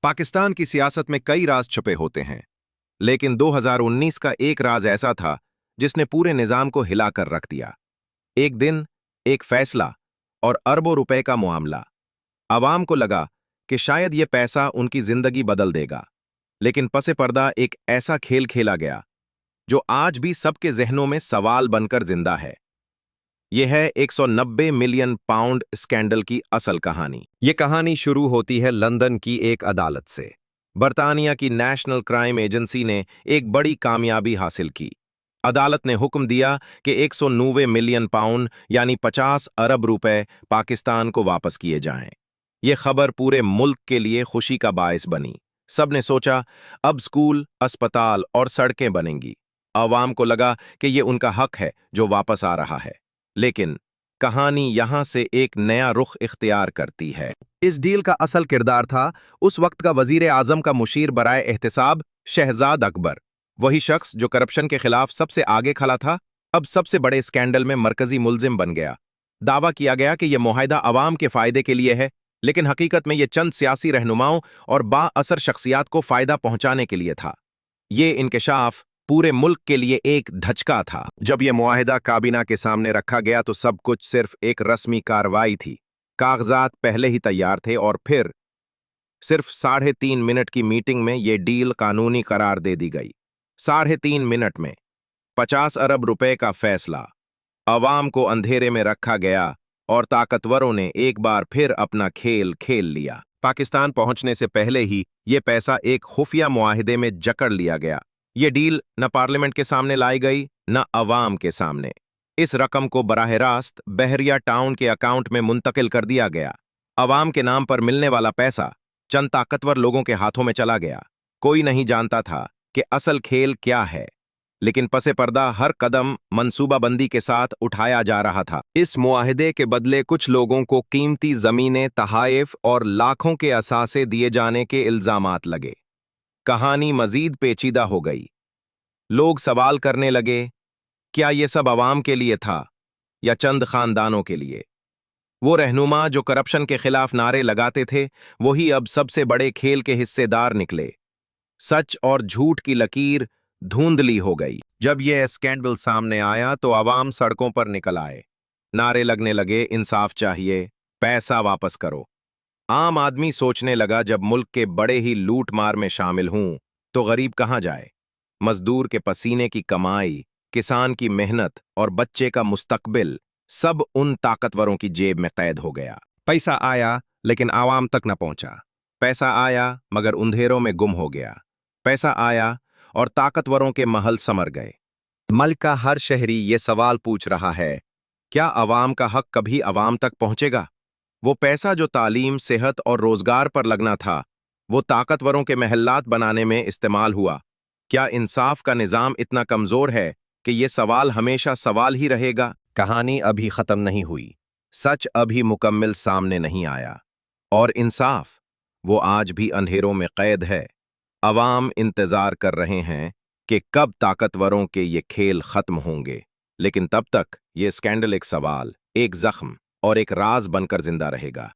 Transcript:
पाकिस्तान की सियासत में कई राज छुपे होते हैं, लेकिन 2019 का एक राज ऐसा था जिसने पूरे निजाम को हिलाकर रख दिया। एक दिन, एक फैसला और अरबों रुपए का मामला। आवाम को लगा कि शायद ये पैसा उनकी जिंदगी बदल देगा, लेकिन पसे पर्दा एक ऐसा खेल खेला गया जो आज भी सबके जहनों में सवाल बनकर जिंदा है। यह है 190 मिलियन पाउंड स्कैंडल की असल कहानी। ये कहानी शुरू होती है लंदन की एक अदालत से। बरतानिया की नेशनल क्राइम एजेंसी ने एक बड़ी कामयाबी हासिल की। अदालत ने हुक्म दिया कि 190 मिलियन पाउंड यानी 50 अरब रुपए पाकिस्तान को वापस किए जाएं। ये खबर पूरे मुल्क के लिए खुशी का बायस बनी। सबने सोचा अब स्कूल, अस्पताल और सड़कें बनेंगी। आवाम को लगा कि ये उनका हक है जो वापस आ रहा है। लेकिन कहानी यहां से एक नया रुख इख्तियार करती है। इस डील का असल किरदार था उस वक्त का वजीर आजम का मुशीर बराए एहतिसाब शहजाद अकबर। वही शख्स जो करप्शन के खिलाफ सबसे आगे खड़ा था, अब सबसे बड़े स्कैंडल में मरकजी मुल्जिम बन गया। दावा किया गया कि यह मुआहिदा आवाम के फायदे के लिए है, लेकिन हकीकत में यह चंद सियासी रहनुमाओं और बाअसर शख्सियात को फायदा पहुंचाने के लिए था। ये इंकशाफ पूरे मुल्क के लिए एक धचका था। जब यह मुआहिदा काबीना के सामने रखा गया तो सब कुछ सिर्फ एक रस्मी कार्रवाई थी। कागजात पहले ही तैयार थे और फिर सिर्फ 3.5 मिनट की मीटिंग में यह डील कानूनी करार दे दी गई। 3.5 मिनट में 50 अरब रुपए का फैसला। अवाम को अंधेरे में रखा गया और ताकतवरों ने एक बार फिर अपना खेल खेल लिया। पाकिस्तान पहुंचने से पहले ही यह पैसा एक खुफिया मुआहिदे में जकड़ लिया गया। ये डील न पार्लियामेंट के सामने लाई गई न अवाम के सामने। इस रकम को बराह रास्त बहरिया टाउन के अकाउंट में मुंतकिल कर दिया गया। अवाम के नाम पर मिलने वाला पैसा चंद ताकतवर लोगों के हाथों में चला गया। कोई नहीं जानता था कि असल खेल क्या है, लेकिन पसे पर्दा हर कदम मंसूबाबंदी के साथ उठाया जा रहा था। इस मुआहिदे के बदले कुछ लोगों को कीमती जमीनें, तहाइफ और लाखों के असासे दिए जाने के इल्जामात लगे। कहानी मजीद पेचीदा हो गई। लोग सवाल करने लगे, क्या ये सब अवाम के लिए था या चंद खानदानों के लिए? वो रहनुमा जो करप्शन के खिलाफ नारे लगाते थे, वही अब सबसे बड़े खेल के हिस्सेदार निकले। सच और झूठ की लकीर धुंधली हो गई। जब यह स्कैंडल सामने आया तो आवाम सड़कों पर निकल आए। नारे लगने लगे, इंसाफ चाहिए, पैसा वापस करो। आम आदमी सोचने लगा, जब मुल्क के बड़े ही लूट मार में शामिल हूं तो गरीब कहां जाए? मजदूर के पसीने की कमाई, किसान की मेहनत और बच्चे का मुस्तकबिल सब उन ताकतवरों की जेब में कैद हो गया। पैसा आया लेकिन आवाम तक न पहुंचा। पैसा आया मगर अंधेरों में गुम हो गया। पैसा आया और ताकतवरों के महल समर गए। मुल्क का हर शहरी ये सवाल पूछ रहा है, क्या अवाम का हक कभी अवाम तक पहुंचेगा? वो पैसा जो तालीम, सेहत और रोजगार पर लगना था, वो ताकतवरों के महल्लात बनाने में इस्तेमाल हुआ। क्या इंसाफ का निजाम इतना कमजोर है कि ये सवाल हमेशा सवाल ही रहेगा? कहानी अभी खत्म नहीं हुई। सच अभी मुकम्मल सामने नहीं आया और इंसाफ वो आज भी अंधेरों में कैद है। अवाम इंतजार कर रहे हैं कि कब ताकतवरों के ये खेल खत्म होंगे, लेकिन तब तक ये स्कैंडल एक सवाल, एक जख्म और एक राज बनकर जिंदा रहेगा।